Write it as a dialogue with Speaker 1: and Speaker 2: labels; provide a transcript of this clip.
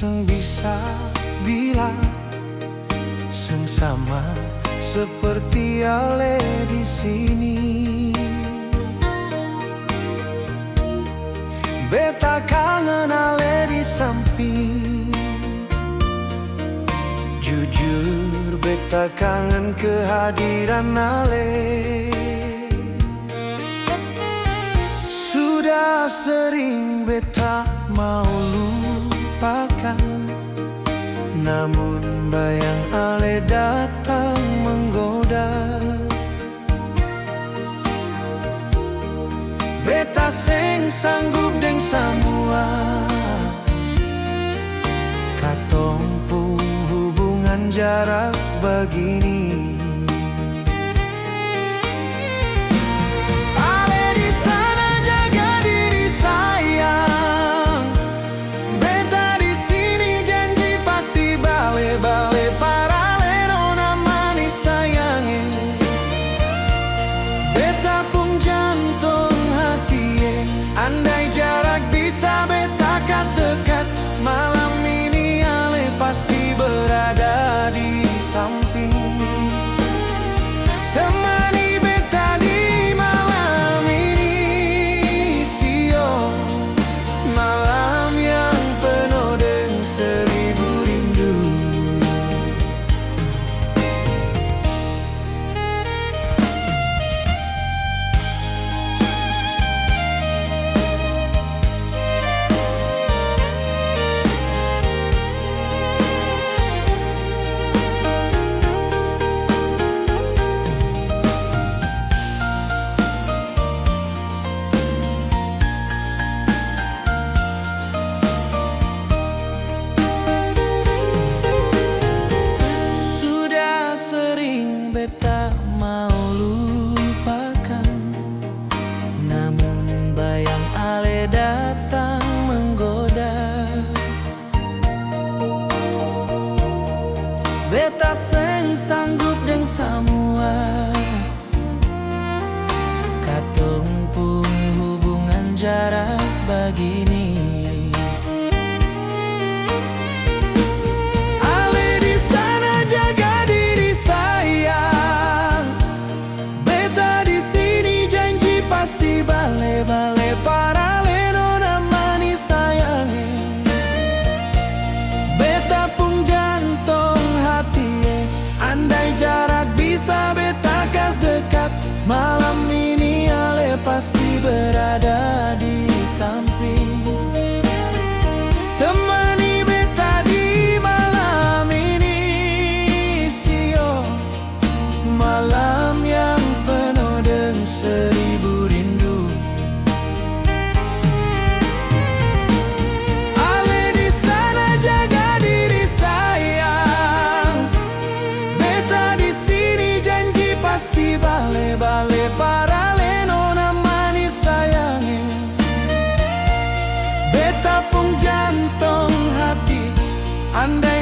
Speaker 1: seng bisa bilang sengsama seperti Ale di sini. Beta kangen Ale di samping. Jujur beta kangen kehadiran Ale. Sudah sering beta mau lupakan, namun bayang Ale datang menggoda. Beta seng sanggup deng samua, katong pun hubungan jarak begini. Andai jarak bisa beta kas dekat, malam ini Ale pasti berada di samping. Temani beta di malam ini, sio, malam yang penuh dengan seribu rindu. Beta mau lupakan, namun bayang Ale datang menggoda. Beta seng sanggup deng samua, katong pun hubungan jarak begini. Bale para nona mani sayange, beta pun jantung hati. Andai jarak bisa beta kas dekat, malam ini Ale pasti berada di samping. Temani beta di malam ini, sio, malam yang penuh dengan seribu rindu. Bale para nona mani sayange, beta pun jantung hati. Andai